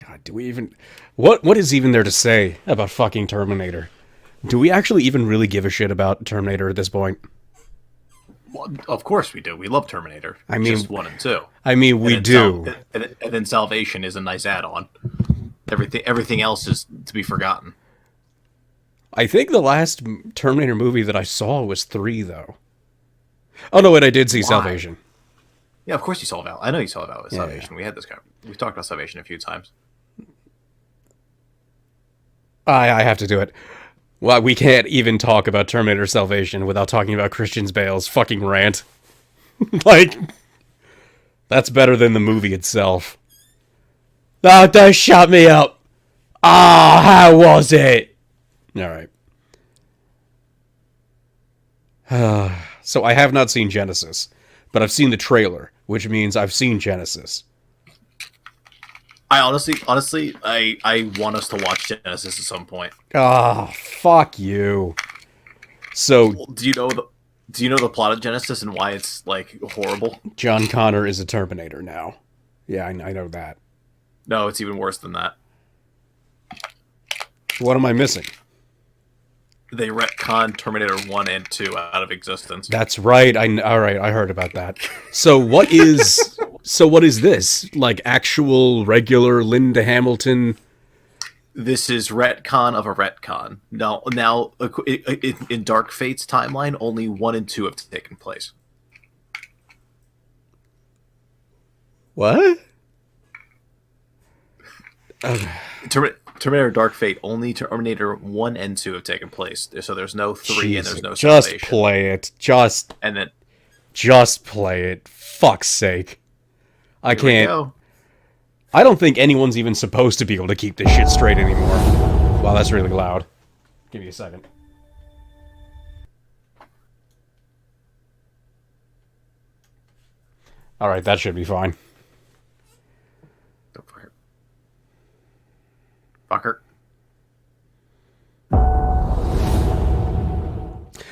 God, do we even... What is even there to say about fucking Terminator? Do we actually even really give a shit about Terminator at this point? Well, of course we do. We love Terminator. I mean, just 1 and 2. I mean, we do. And then Salvation is a nice add-on. Everything else is to be forgotten. I think the last Terminator movie that I saw was 3, though. Oh, no, wait, I did see Why? Salvation. Yeah, of course you saw Val. I know you saw Val with Yeah, Salvation. yeah. We had this guy. We've talked about Salvation a few times. I have to do it. Well, we can't even talk about Terminator Salvation without talking about Christian Bale's fucking rant. Like, that's better than the movie itself. Oh, don't shut me up. Ah, how was it? Alright. So I have not seen Genesis, but I've seen the trailer, which means I've seen Genesis. I honestly, I want us to watch Genesis at some point. Ah, fuck you. So, Do you know the plot of Genesis and why it's like horrible? John Connor is a Terminator now. Yeah, I know that. No, it's even worse than that. What am I missing? They retcon Terminator 1 and 2 out of existence. That's right. All right, I heard about that. So what is this? Like actual regular Linda Hamilton? This is retcon of a retcon. Now, in Dark Fate's timeline, only 1 and 2 have taken place. What? Okay. Terminator Dark Fate, only Terminator 1 and 2 have taken place. So there's no 3 and there's no just Salvation. play it. Just play it. Fuck's sake. I can't. I don't think anyone's even supposed to be able to keep this shit straight anymore. Wow, that's really loud. Give me a second. Alright, that should be fine. Go for it. Fucker.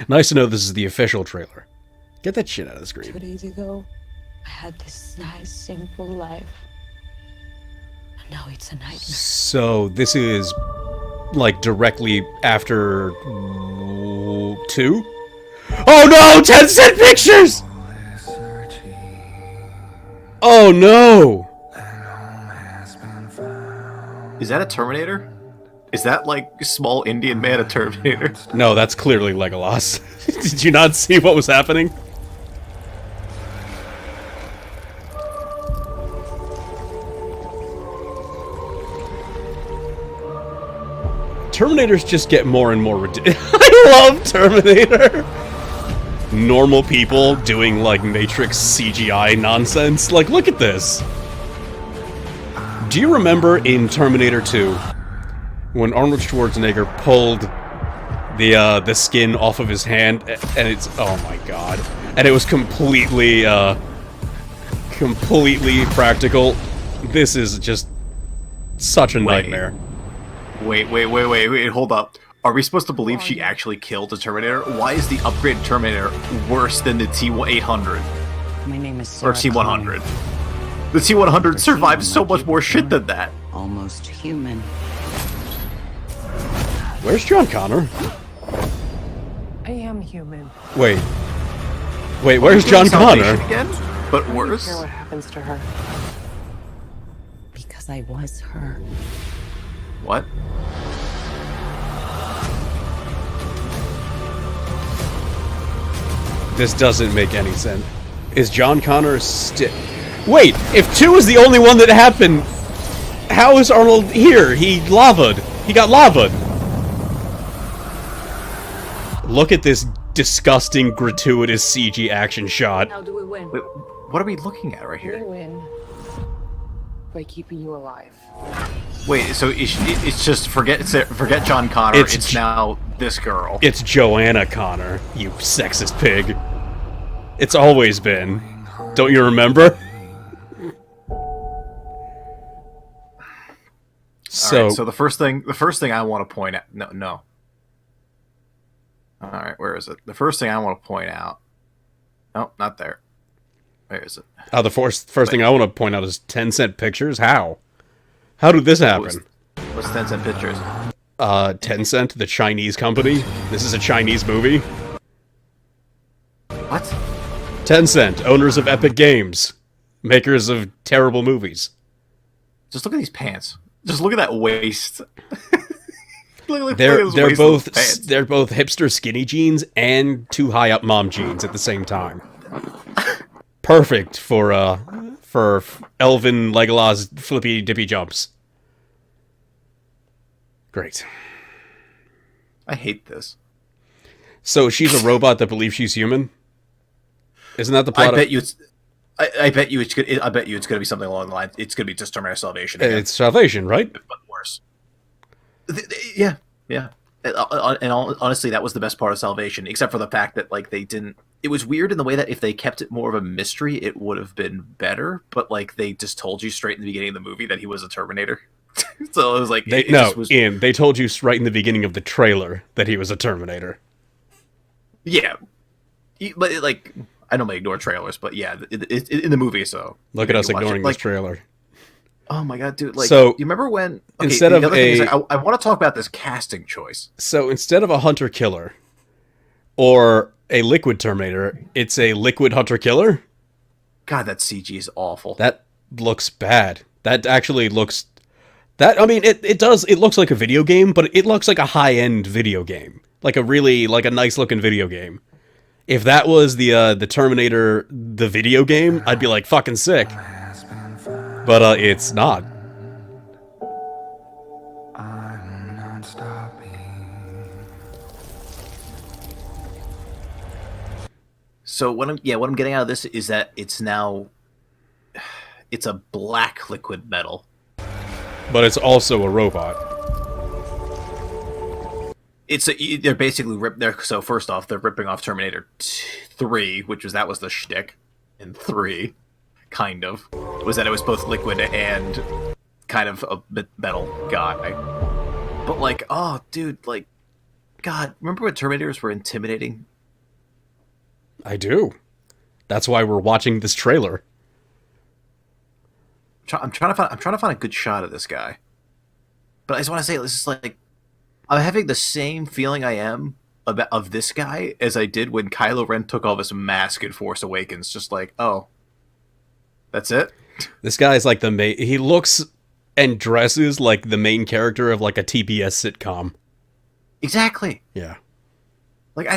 Nice to know this is the official trailer. Get that shit out of the 2 screen. days ago, I had this nice, simple life. And now it's a nightmare. So, this is, like, directly after 2? Oh no! 10-cent pictures! Oh no! Is that a Terminator? Is that like small Indian man a Terminator? No, that's clearly Legolas. Did you not see what was happening? Terminators just get more and more ridiculous. I love Terminator! Normal people doing, like, Matrix CGI nonsense. Like, look at this. Do you remember in Terminator 2, when Arnold Schwarzenegger pulled the skin off of his hand, and it's... oh my god. And it was completely practical. This is just such a nightmare. Wait, hold up. Are we supposed to believe she actually killed the Terminator? Why is the upgraded Terminator worse than the T-800? My name is Or Sarah T-100? Connor. The T-100 survived so much more shit than that. Almost human. Where's John Connor? I am human. Wait, where's John Salvation Connor? again? But I don't worse? care what happens to her. Because I was her. What? This doesn't make any sense. Is John Connor still... Wait, if 2 is the only one that happened, how is Arnold here? He got lavaed. Look at this disgusting, gratuitous CG action shot. How do we win? Wait, what are we looking at right We here? win by keeping you alive. Wait, so it's just forget John Connor. It's It's now this girl. It's Joanna Connor, you sexist pig. It's always been. Don't you remember? So, Alright, so the first thing I want to point out, no. All right, where is it? The first thing I want to point out. No, not there. Where is it? the first thing I want to point out is 10-cent pictures. How How did this happen? What's Tencent Pictures? Tencent, the Chinese company. This is a Chinese movie. What? Tencent, owners of Epic Games, makers of terrible movies. Just look at these pants. Just look at that waist. They're both hipster skinny jeans and too high up mom jeans at the same time. Perfect for Elven Legolas flippy dippy jumps. Great. I hate this. So she's a robot that believes she's human. Isn't that the plot? I bet you it's gonna be something along the line. It's gonna be just Terminator Salvation. Again. It's Salvation, right? But worse. Yeah. And honestly, that was the best part of Salvation, except for the fact that like they didn't. It was weird in the way that if they kept it more of a mystery, it would have been better. But like they just told you straight in the beginning of the movie that he was a Terminator. So it was like Ian, they told you right in the beginning of the trailer that he was a Terminator. Yeah, but like I normally ignore trailers, but yeah, in the movie. So look at us ignoring this trailer. Oh my god, dude! Like, so you remember when? Okay, instead of I want to talk about this casting choice. So instead of a hunter killer or a liquid Terminator, it's a liquid hunter killer. God, that CG is awful. That looks bad. That actually looks. That I mean, it does. It looks like a video game, but it looks like a high end video game, like a nice looking video game. If that was the Terminator, the video game, I'd be like fucking sick. But it's not. I'm not stopping. So what I'm getting out of this is that it's a black liquid metal. But it's also a robot. They're basically so first off they're ripping off Terminator 3, which was the shtick in 3, kind of was that it was both liquid and kind of a metal guy. But like, oh dude, like, God, remember when Terminators were intimidating? I do. That's why we're watching this trailer. I'm trying to find a good shot of this guy. But I just want to say, this is like, I'm having the same feeling I am of this guy as I did when Kylo Ren took off his mask in Force Awakens. Just like, oh, that's it? This guy's like he looks and dresses like the main character of like a TBS sitcom. Exactly. Yeah. Like, I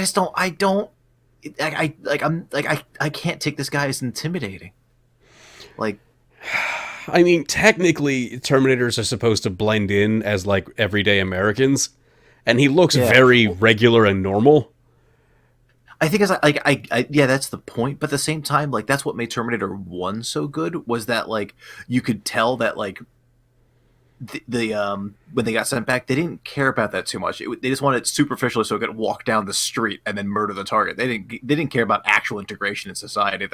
can't take this guy as intimidating. Like, I mean, technically, Terminators are supposed to blend in as, like, everyday Americans, and he looks very regular and normal. I think that's the point, but at the same time, like, that's what made Terminator 1 so good, was that, like, you could tell that, like, when they got sent back, they didn't care about that too much. They just wanted it superficially so it could walk down the street and then murder the target. They didn't care about actual integration in society.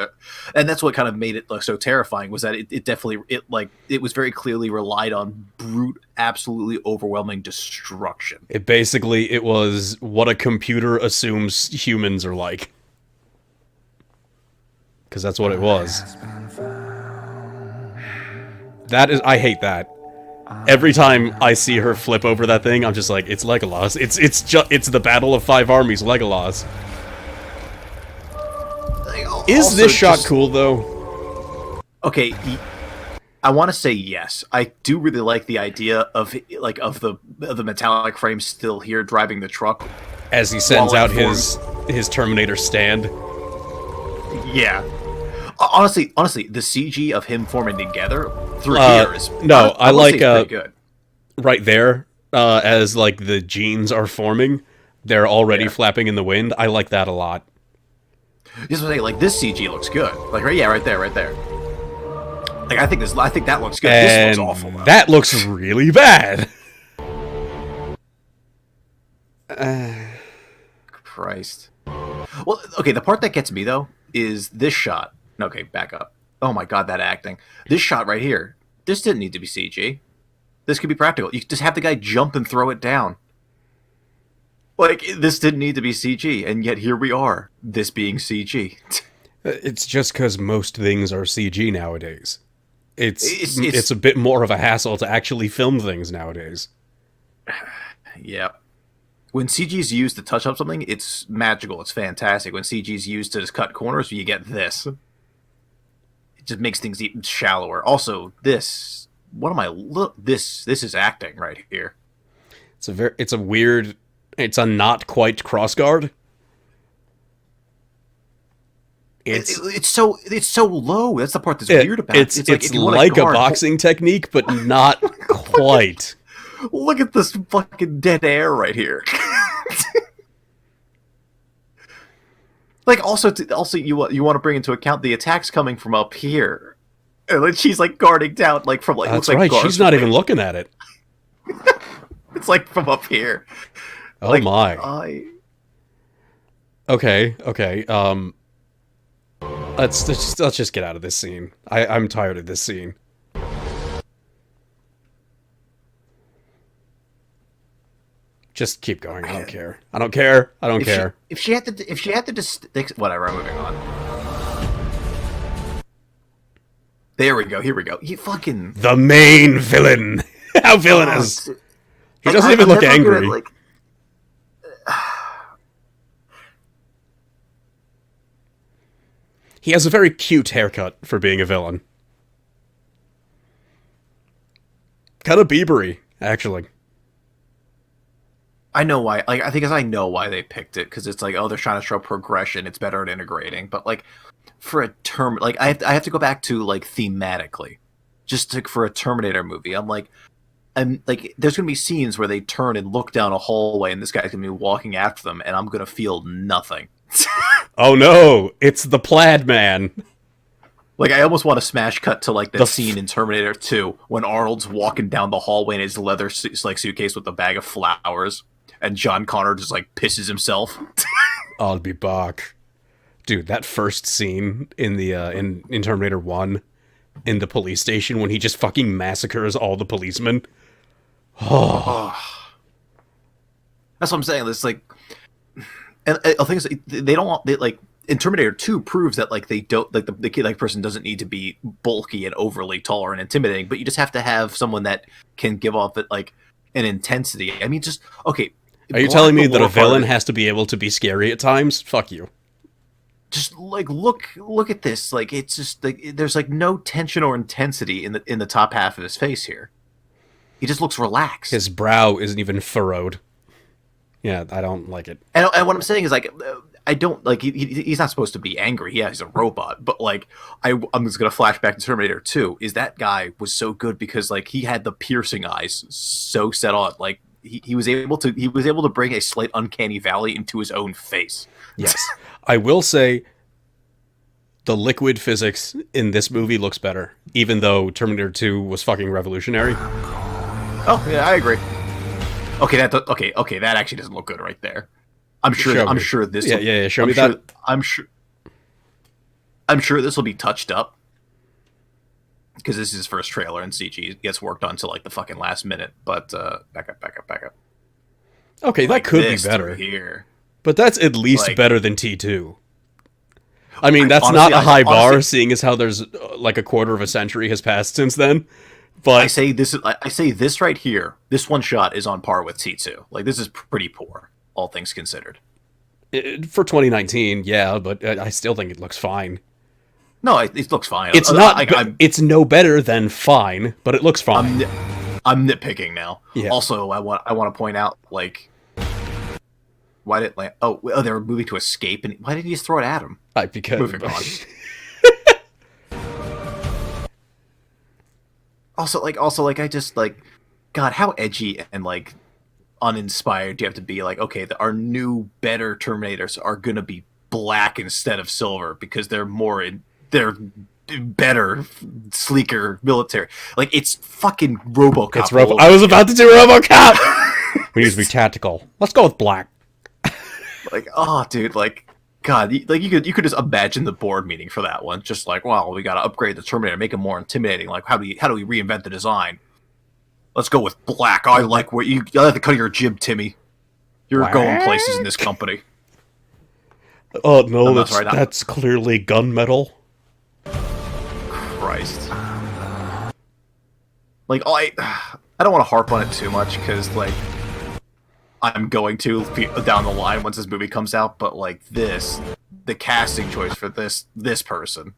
And that's what kind of made it look so terrifying, was that it was very clearly relied on brute, absolutely overwhelming destruction. It was what a computer assumes humans are like. Because that's what it was. I hate that. Every time I see her flip over that thing, I'm just like, it's Legolas. It's the Battle of Five Armies, Legolas. Is this shot cool though? Okay, I want to say yes. I do really like the idea of the metallic frame still here driving the truck as he sends out his Terminator stand. Yeah. Honestly, the CG of him forming together through here is I like pretty good. Right there, as like the genes are forming, they're already flapping in the wind. I like that a lot. Just say, like, this CG looks good. Like, right there. Like, I think that looks good. And this looks awful, though. That looks really bad. Christ. Well, okay, the part that gets me though is this shot. Okay, back up. Oh my god, that acting. This shot right here. This didn't need to be CG. This could be practical. You could just have the guy jump and throw it down. Like, this didn't need to be CG, and yet here we are, this being CG. It's just because most things are CG nowadays. it's a bit more of a hassle to actually film things nowadays. Yeah. When CG is used to touch up something, it's magical. It's fantastic. When CG is used to just cut corners, you get this. It just makes things even shallower. Also, this. What am I? Look, this is acting right here. It's a weird. It's a not quite crossguard. It's so low. That's the part that's weird about it. It's like a boxing technique, but not quite. Look at this fucking dead air right here. Like, also you want to bring into account the attacks coming from up here, and then she's like guarding down like from like. That's looks right. Like she's not even looking at it. It's like from up here. Oh like, my. Okay. Let's just get out of this scene. I'm tired of this scene. Just keep going. I don't care. I don't care. If she had to just whatever. I'm moving on. There we go. Here we go. You fucking the main villain. How villainous. He doesn't even look angry. He has a very cute haircut for being a villain. Kind of Biebery, actually. I know why. Like, I know why they picked it, because it's like, oh, they're trying to show progression. It's better at integrating. But like, for a term, like I have to go back to like thematically, for a Terminator movie. I'm like, there's gonna be scenes where they turn and look down a hallway, and this guy's gonna be walking after them, and I'm gonna feel nothing. Oh no, it's the plaid man. Like, I almost want to smash cut to like that scene in Terminator 2 when Arnold's walking down the hallway in his leather suitcase with a bag of flowers, and John Connor just like pisses himself. I'll be back, dude. That first scene in the in Terminator 1 in the police station when he just fucking massacres all the policemen. Oh. That's what I'm saying. It's like, and the thing is, they like. In Terminator 2 proves that like they don't like the kid like person doesn't need to be bulky and overly tall and intimidating, but you just have to have someone that can give off it like an intensity. I mean, just okay. Are you telling me that a villain has to be able to be scary at times? Fuck you. Just like look at this. Like, it's just like there's like no tension or intensity in the top half of his face here. He just looks relaxed. His brow isn't even furrowed. Yeah, I don't like it. And what I'm saying is like. I don't like he's not supposed to be angry. Yeah, he's a robot, but like I'm just gonna flash back to Terminator 2. Is that guy was so good because like he had the piercing eyes so set on. Like he was able to bring a slight uncanny valley into his own face. Yes, I will say the liquid physics in this movie looks better, even though Terminator 2 was fucking revolutionary. Oh yeah, I agree. Okay, that actually doesn't look good right there. I'm sure this. Yeah. Show me that. I'm sure this will be touched up because this is his first trailer and CG gets worked on to like the fucking last minute. But back up. Okay, like that could be better here, but that's at least like, better than T2. I mean, that's honestly, not a high bar, seeing as how there's like a quarter of a century has passed since then. But I say this right here. This one shot is on par with T2. Like, this is pretty poor. All things considered. For 2019, yeah, but I still think it looks fine. No, it looks fine. It's it's no better than fine, but it looks fine. I'm nitpicking now. Yeah. Also, I want to point out, like, why did they were moving to escape, and why didn't you just throw it at him? Because moving on. Also, I just like, God, how edgy and like uninspired do you have to be? Like, okay, our new better Terminators are gonna be black instead of silver because they're better, sleeker military. Like, it's fucking RoboCop. It's I was about to do RoboCop. We need to be tactical. Let's go with black. Like, oh, dude, like, God, like you could just imagine the board meeting for that one. Just like, wow, we got to upgrade the Terminator, make it more intimidating. Like, how do we reinvent the design? Let's go with black. I like what you like the cut of your jib, Timmy. You're black? Going places in this company. Oh no, that's clearly gunmetal. Christ. like I don't want to harp on it too much because like I'm going to down the line once this movie comes out, but like the casting choice for this person,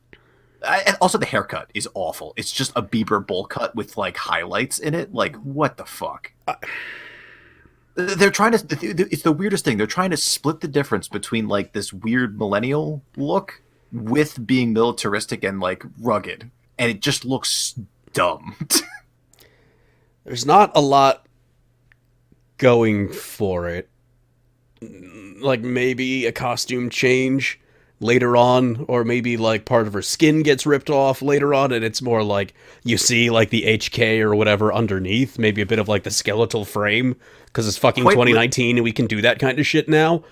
and also the haircut is awful. It's just a Bieber bowl cut with like highlights in it. Like what the fuck? They're trying to. It's the weirdest thing. They're trying to split the difference between like this weird millennial look with being militaristic and like rugged, and it just looks dumb. There's not a lot going for it. Like maybe a costume change later on, or maybe like part of her skin gets ripped off later on, and it's more like you see like the HK or whatever underneath, maybe a bit of like the skeletal frame, because it's fucking 2019 and we can do that kind of shit now.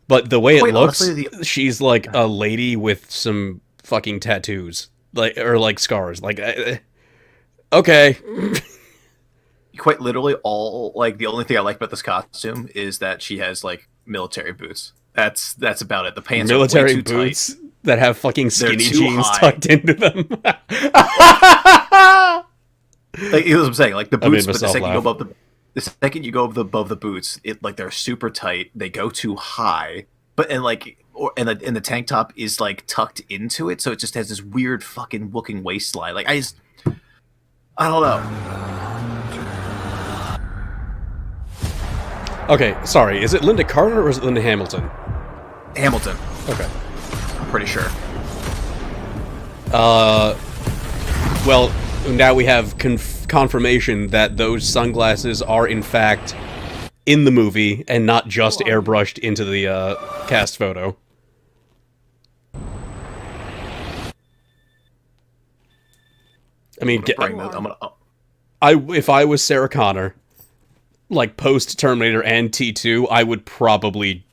But the way it looks, honestly, she's like a lady with some fucking tattoos, like or like scars. Like, okay. Quite literally, all like the only thing I like about this costume is that she has like military boots. That's about it. The pants military are way too boots tight. That have fucking skinny jeans high. tucked into them. Like, you know what I'm saying? Like the boots, but the second you go above the boots, it like they're super tight. They go too high, but and the tank top is like tucked into it, so it just has this weird fucking looking waistline. Like I don't know. Okay, sorry. Is it Linda Carter or is it Linda Hamilton? Hamilton. Okay. I'm pretty sure. Well, now we have confirmation that those sunglasses are in fact in the movie and not just airbrushed into the cast photo. I mean, if I was Sarah Connor, like post Terminator and T2, I would probably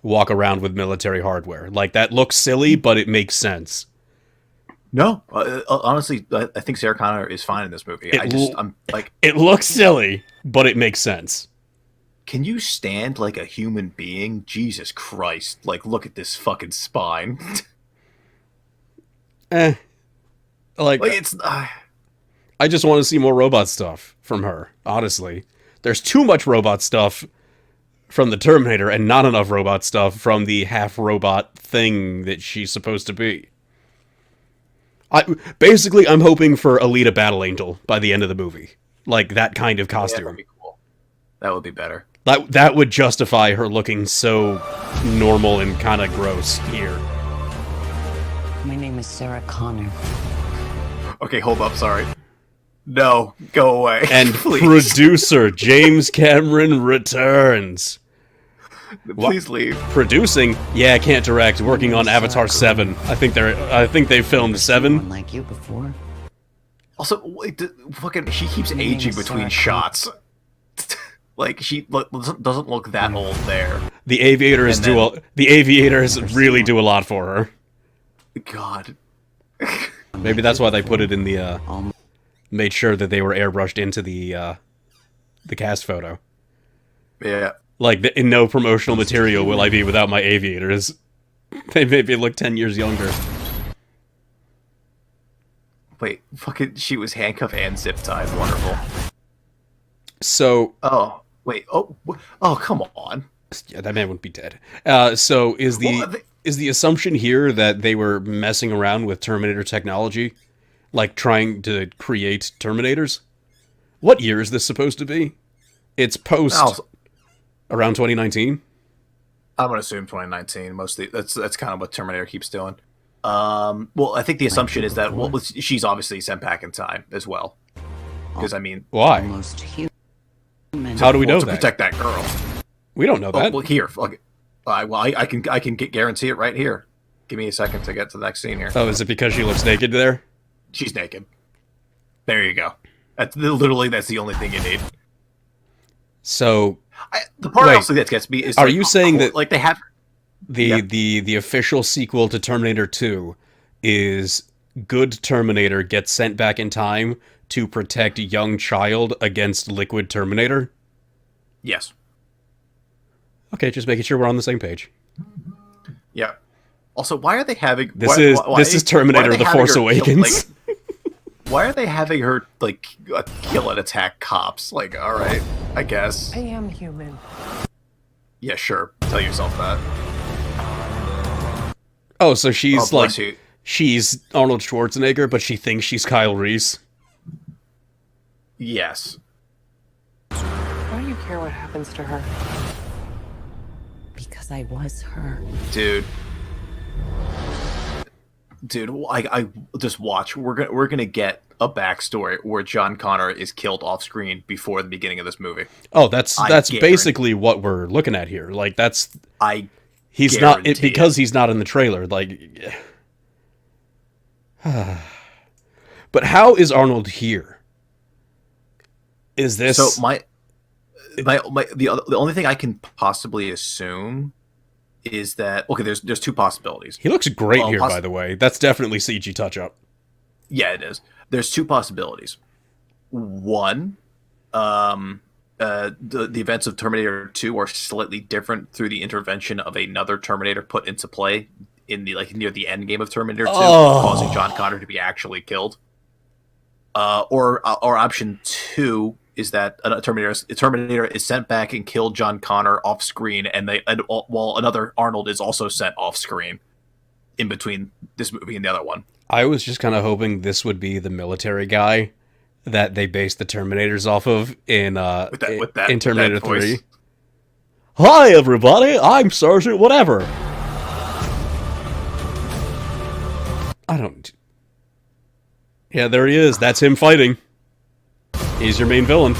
walk around with military hardware. Like that looks silly, but it makes sense. No, honestly, I think Sarah Connor is fine in this movie. I'm like, it looks silly, but it makes sense. Can you stand like a human being? Jesus Christ! Like, look at this fucking spine. Like it's. I just want to see more robot stuff from her. Honestly, there's too much robot stuff from the Terminator and not enough robot stuff from the half-robot thing that she's supposed to be. I'm hoping for Alita Battle Angel by the end of the movie. Like, that kind of costume. Yeah, that would be cool. That would be better. That would justify her looking so normal and kind of gross here. My name is Sarah Connor. Okay, hold up, sorry. No, go away. And producer James Cameron returns. Please leave. Producing? Yeah, I can't direct. Working on Avatar 7. I think they filmed 7. Like you before. Also, wait, fucking, she keeps aging between shots. Like she doesn't look that old there. The aviators really do a lot for her. God. Maybe that's why they put it in the made sure that they were airbrushed into the cast photo. Yeah. Like, in no promotional material will I be without my aviators. They made me look 10 years younger. Wait, fucking, she was handcuffed and zip tied. Wonderful. So... Oh, wait. Oh, come on. Yeah, that man wouldn't be dead. So, is the assumption here that they were messing around with Terminator technology? Like, trying to create Terminators? What year is this supposed to be? It's post... Around 2019? I'm gonna assume 2019. Mostly, that's kind of what Terminator keeps doing. Well, I think the assumption is that she's obviously sent back in time as well. Because I mean, why? How do we know to that? Protect that girl. We don't know that. Well, here, I can guarantee it right here. Give me a second to get to the next scene here. Oh, is it because she looks naked there? She's naked. There you go. That's the only thing you need. So. The part also that gets me is... Are you saying that... Like, they have... The official sequel to Terminator 2 is good Terminator gets sent back in time to protect young child against liquid Terminator? Yes. Okay, just making sure we're on the same page. Yeah. Also, why are they having... This is Terminator The Force Awakens. Why are they having her like kill and attack cops? Like, all right, I guess. I am human. Yeah, sure. Tell yourself that. Oh, so she's Oh, like bless you. she's Arnold Schwarzenegger, but she thinks she's Kyle Reese. Yes. Why do you care what happens to her? Because I was her. Dude, I just watch. We're gonna get a backstory where John Connor is killed off screen before the beginning of this movie. Oh, that's I basically what we're looking at here. Like he's not guarantee because he's not in the trailer. Like, but how is Arnold here? Is this So the only thing I can possibly assume is that okay. There's two possibilities. He looks great Well, here, by the way. That's definitely CG touch up. Yeah, it is. There's two possibilities. One, the events of Terminator 2 are slightly different through the intervention of another Terminator put into play in the near the end game of Terminator 2, causing John Connor to be actually killed. Or option 2 is that a Terminator is sent back and killed John Connor off screen, while another Arnold is also sent off screen in between this movie and the other one. I was just kind of hoping this would be the military guy that they based the Terminators off of in in Terminator 3. Hi, everybody. I'm Sergeant Whatever. I don't... Yeah, there he is. That's him fighting. He's your main villain.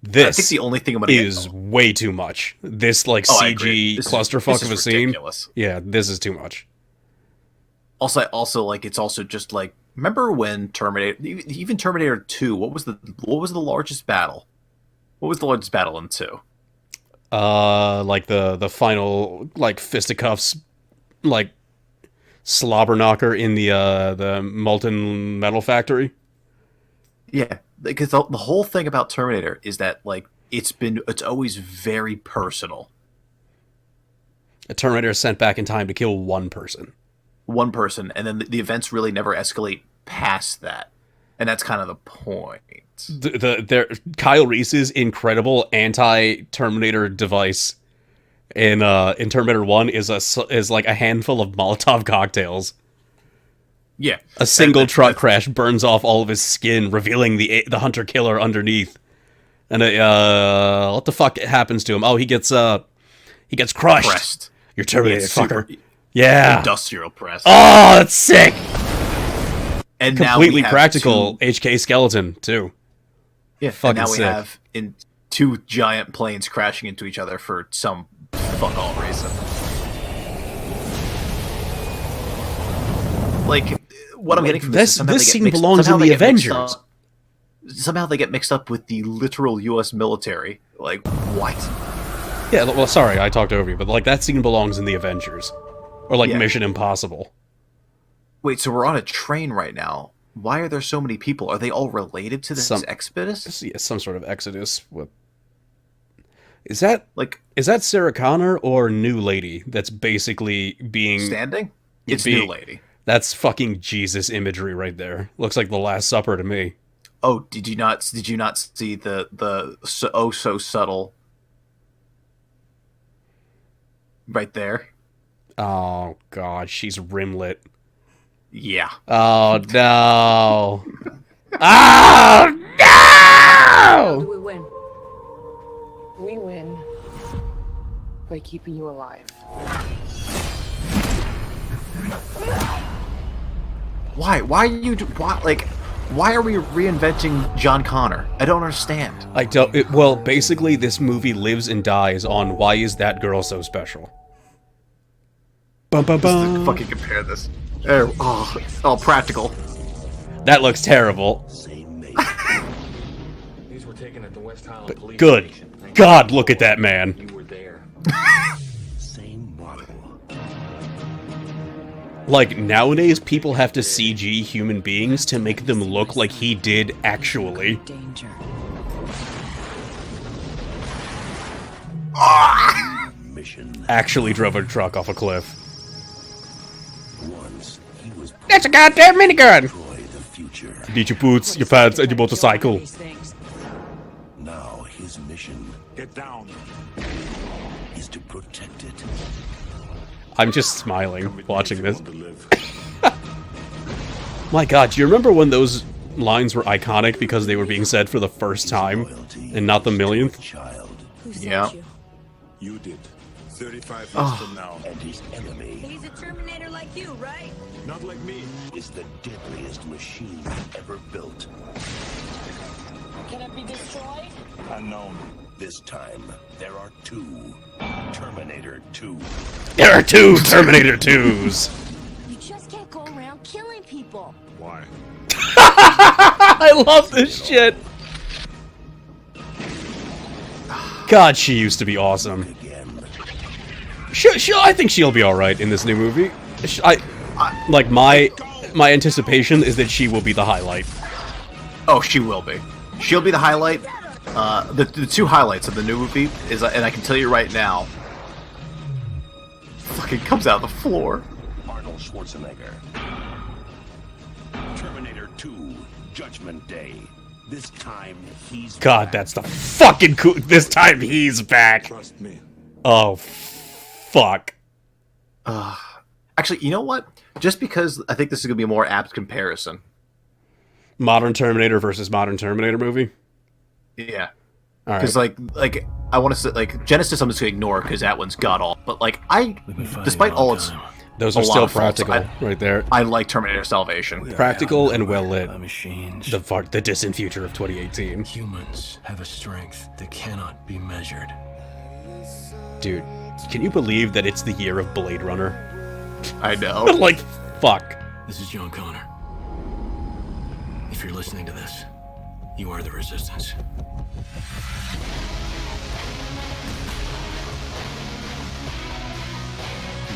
This I think the only thing I'm gonna is way too much. This like CG clusterfuck of a scene. Ridiculous. Yeah, this is too much. Also, like it's also just like remember when Terminator, even Terminator 2. What was the largest battle? What was the largest battle in 2? Like the final like fisticuffs, like slobber knocker in the molten metal factory. Yeah, because the whole thing about Terminator is that like it's always very personal. A Terminator is sent back in time to kill one person. One person, and then the events really never escalate past that, and that's kind of the point. Kyle Reese's incredible anti-Terminator device in Terminator 1 is like a handful of Molotov cocktails. Yeah, a single truck crash burns off all of his skin, revealing the hunter killer underneath. And what the fuck happens to him? Oh, he gets crushed. Pressed. You're terminated, fucker. Yeah. Industrial press. Oh, that's sick. And completely now practical HK skeleton too. Yeah. Fucking and now we sick. have in two giant planes crashing into each other for some fuck all reason. Like what I'm getting from this scene belongs in the Avengers. Somehow they get mixed up with the literal U.S. military. Like what? Yeah. Well, sorry, I talked over you, but like that scene belongs in the Avengers, or like Mission Impossible. Wait, so we're on a train right now. Why are there so many people? Are they all related to this exodus? Yeah, some sort of exodus. What is that? Is that Sarah Connor or New Lady? That's basically being standing. It's New Lady. That's fucking Jesus imagery right there. Looks like the Last Supper to me. Oh, did you not see the so subtle right there? Oh god, she's rimlit. Yeah. Oh no. Oh no! How do we win? We win by keeping you alive. Why? Why are we reinventing John Connor? I don't understand. I don't. Well, basically, this movie lives and dies on why is that girl so special? Bum, bum, bum. Fucking compare this. Oh, practical. That looks terrible. These were taken at the West Highland Police Good Station. God, look at that man. You were there. Same model. Like, nowadays, people have to CG human beings to make them look like he did actually. Danger. Mission. Actually drove a truck off a cliff. That's a goddamn minigun! Destroy the future. You need your boots, your pants, and your motorcycle. Now his mission Get down. is to protect it. I'm just smiling watching this. Want to live. My god, do you remember when those lines were iconic because they were being said for the first time and not the millionth? Child Who sent Yeah. you? You did. 35 years from now. and his enemy He's a Terminator like you, right? Not like me. is the deadliest machine ever built. Can it be destroyed? Unknown. This time, there are two. Terminator 2. There are 2 Terminator 2s! You just can't go around killing people. Why? I love this shit! God, she used to be awesome. Again. I think she'll be alright in this new movie. Like, my anticipation is that she will be the highlight. Oh, she will be. She'll be the highlight. The 2 highlights of the new movie is, and I can tell you right now, fucking comes out of the floor. Arnold Schwarzenegger. Terminator 2. Judgment Day. This time, he's God, back. that's the fucking cool. This time he's back. Trust me. Oh, fuck. Actually, you know what? Just because I think this is going to be a more apt comparison. Modern Terminator versus modern Terminator movie? Yeah. Alright. Because, like, I want to say, like, Genesis I'm just going to ignore because that one's god awful. But, like, despite all its... Those a are lot still of faults, practical, right there. I like Terminator Salvation. Practical and well lit. Machines. The distant future of 2018. Humans have a strength that cannot be measured. Dude, can you believe that it's the year of Blade Runner? I know. Like, fuck. This is John Connor. If you're listening to this, you are the Resistance.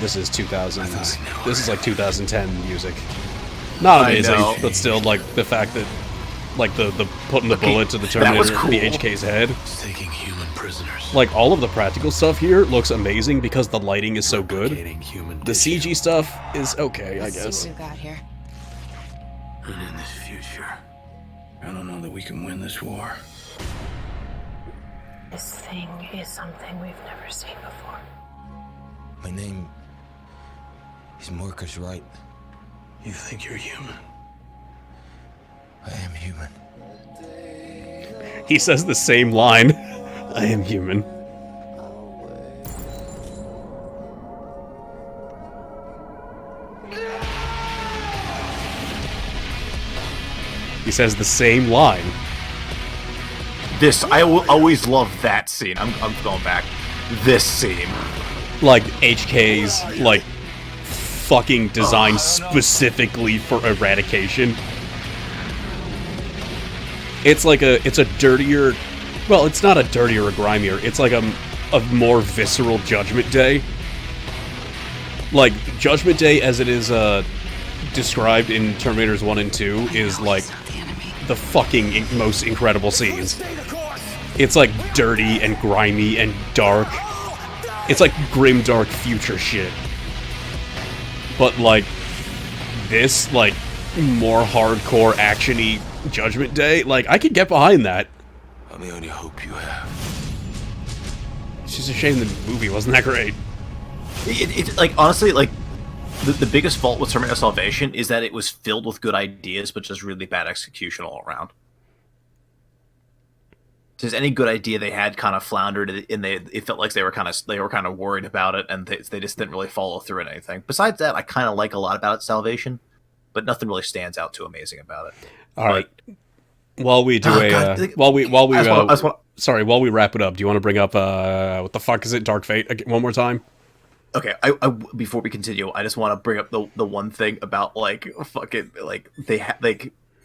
This is 2000s. This is like 2010 music. Not I amazing, know. but still, like, the fact that, like, the putting the bullet to the that was Terminator, the cool. HK's head. It's taking human prisoners. Like, all of the practical stuff here looks amazing because the lighting is so good. Replicating human The tissue. CG stuff is okay, I guess. See what we've got here. And in this future, I don't know that we can win this war. This thing is something we've never seen before. My name is Marcus Wright. You think you're human? I am human. He says the same line. I am human. He says the same line. This, I will always love that scene. I'm going back. This scene. Like HK's like fucking designed specifically for eradication. It's like it's a dirtier, well, it's not a dirtier or grimier. It's like a more visceral Judgment Day. Like Judgment Day, as it is described in Terminators 1 and 2, is like the fucking most incredible scenes. It's like dirty and grimy and dark. It's like grim, dark future shit. But like this, like more hardcore actiony Judgment Day, like I could get behind that. I'm the only hope you have. It's just a shame the movie wasn't that great. It's like, honestly, like the biggest fault with Terminator Salvation is that it was filled with good ideas, but just really bad execution all around. Just any good idea they had kind of floundered, and it felt like they were kind of worried about it, and they just didn't really follow through on anything. Besides that, I kind of like a lot about Salvation, but nothing really stands out too amazing about it. All right. While we do while we sorry, while we wrap it up, do you want to bring up what the fuck is it, Dark Fate one more time? Okay, I before we continue, I just want to bring up the one thing about like fucking like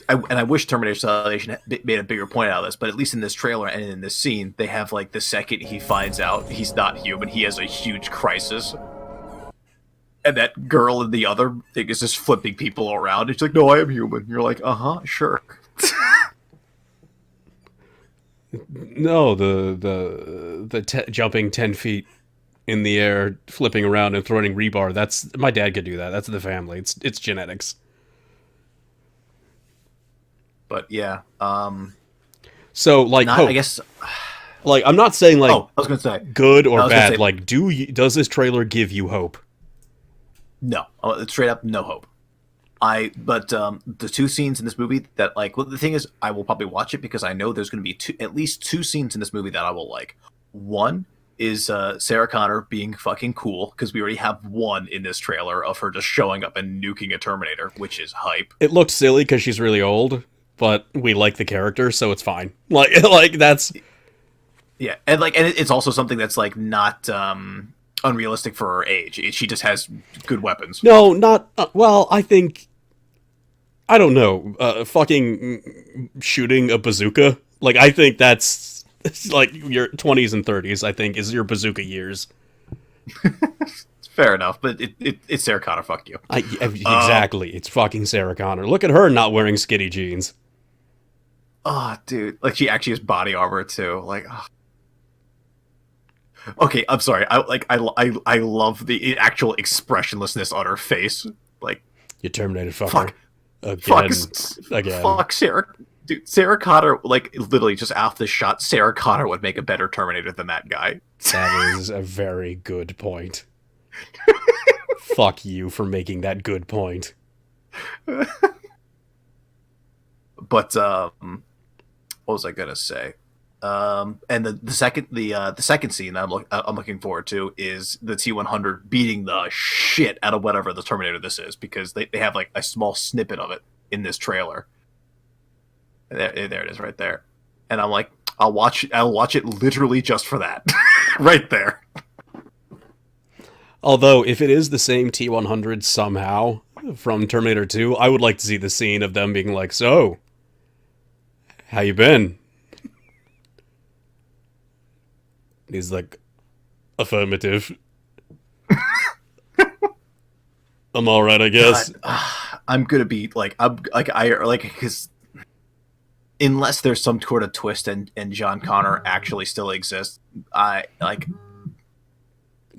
I wish Terminator Salvation made a bigger point out of this, but at least in this trailer and in this scene, they have like the second he finds out he's not human, he has a huge crisis. And that girl in the other thing is just flipping people around. It's like, no, I am human. You're like, sure. No, jumping 10 feet in the air, flipping around and throwing rebar. That's my dad could do that. That's the family. It's genetics. But yeah, So, like, not, hope. I guess. Like, I'm not saying, like, Oh, I was gonna say good I or was gonna bad. say- Like, does this trailer give you hope? no, straight up no hope. But the two scenes in this movie that, like, well, the thing is, I will probably watch it because I know there's going to be at least two scenes in this movie that I will like. One is Sarah Connor being fucking cool, because we already have one in this trailer of her just showing up and nuking a Terminator, which is hype. It looked silly because she's really old, but we like the character, so it's fine. Like that's Yeah, and it's also something that's like not unrealistic for her age. She just has good weapons. no, not well. I think I don't know. Fucking shooting a bazooka. Like I think that's like your 20s and 30s. I think is your bazooka years. Fair enough, but it's Sarah Connor. Fuck you. Exactly. It's fucking Sarah Connor. Look at her not wearing skinny jeans. Oh, dude, like she actually has body armor too. Like, oh. Okay, I'm sorry. I love the actual expressionlessness on her face. Like, You terminated fucker. fuck, Again. fuck Sarah. Dude, Sarah Connor, like, literally just off the shot, Sarah Connor would make a better Terminator than that guy. That is a very good point. Fuck you for making that good point. But what was I gonna say? And the second scene that I'm looking forward to is the T-100 beating the shit out of whatever the Terminator this is, because they have like a small snippet of it in this trailer. There it is, right there. And I'm like, I'll watch it literally just for that, right there. Although, if it is the same T-100 somehow from Terminator 2, I would like to see the scene of them being like, so, how you been? He's like, affirmative. I'm alright, I guess. I'm gonna be like, because unless there's some sort of twist and John Connor actually still exists,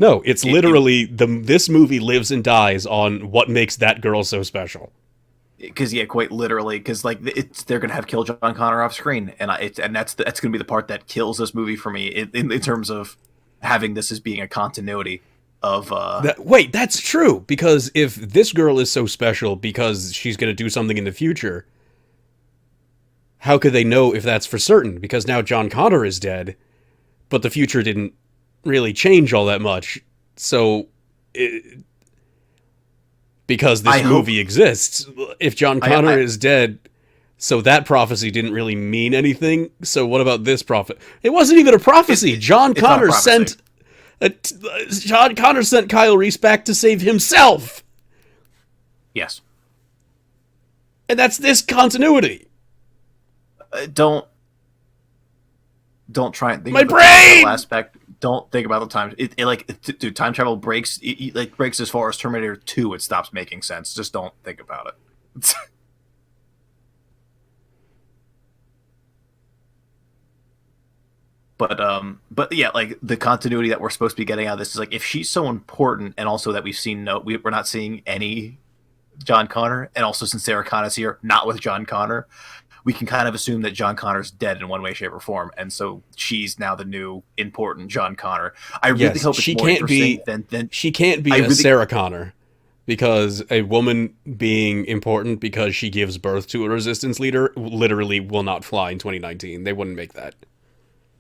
No, it's literally, this movie lives and dies on what makes that girl so special. Because quite literally, because like they're gonna have kill John Connor off screen, and that's gonna be the part that kills this movie for me in terms of having this as being a continuity of. Wait, that's true, because if this girl is so special because she's gonna do something in the future, how could they know if that's for certain? Because now John Connor is dead, but the future didn't really change all that much, so. Because this movie exists. If John Connor is dead, so that prophecy didn't really mean anything. So what about this prophet? It wasn't even a prophecy. John Connor sent Kyle Reese back to save himself. Yes. And that's this continuity. Don't try and think My about brain! the aspect. Don't think about the time. Dude, time travel breaks. It breaks as far as Terminator 2. It stops making sense. Just don't think about it. But yeah, like the continuity that we're supposed to be getting out of this is like, if she's so important, and also that we're not seeing any John Connor, and also since Sarah Connor's here, not with John Connor, we can kind of assume that John Connor's dead in one way, shape, or form, and so she's now the new important John Connor. I really hope it's more interesting than she can't be Sarah Connor, because a woman being important because she gives birth to a resistance leader literally will not fly in 2019. They wouldn't make that.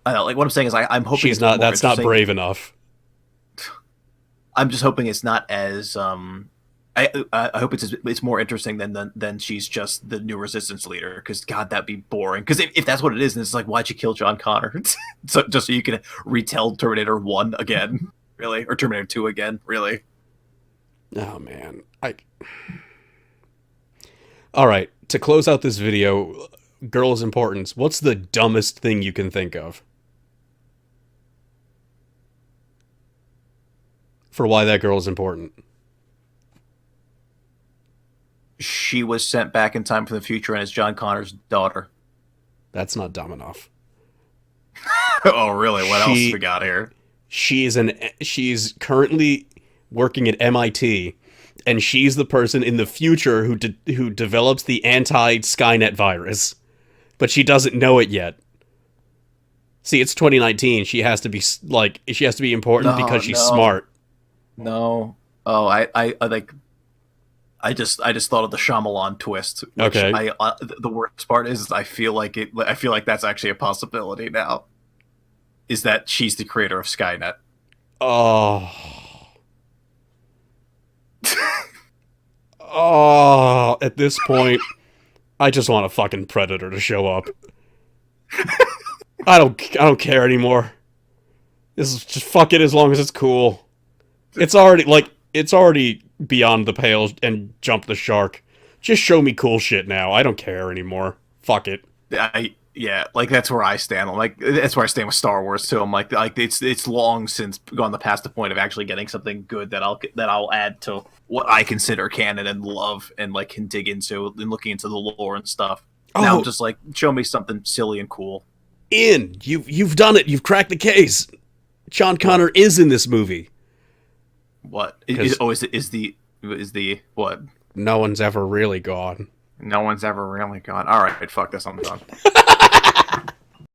I know, like what I'm saying is I'm hoping she's not. That's not brave enough. I'm just hoping it's not as I hope it's more interesting than she's just the new resistance leader, because God, that'd be boring. Because if that's what it is, then it's like, why'd you kill John Connor? So you can retell Terminator 1 again, really, or Terminator 2 again, really. Oh man, all right, to close out this video, girl's importance. What's the dumbest thing you can think of for why that girl is important? She was sent back in time from the future and is John Connor's daughter. That's not dumb enough. Oh, really? What else we got here? She's currently working at MIT, and she's the person in the future who develops the anti-Skynet virus. but she doesn't know it yet. See, it's 2019. She has to be she has to be important because she's smart. No. Oh, I just thought of the Shyamalan twist. Which Okay. The worst part is I feel like that's actually a possibility now. Is that she's the creator of Skynet? Oh. Oh, at this point, I just want a fucking Predator to show up. I don't care anymore. This is just fuck it as long as it's cool. It's already beyond the pale and jumped the shark. Just show me cool shit now. I don't care anymore. Fuck it. Like that's where I stand. Like that's where I stand with Star Wars too. I'm like it's long since gone past the point of actually getting something good that I'll add to what I consider canon and love and like can dig into and looking into the lore and stuff. Now I'm just like, show me something silly and cool. You've done it. You've cracked the case. Sean Connery is in this movie. What? Is the what? No one's ever really gone. No one's ever really gone. All right, fuck this. I'm done.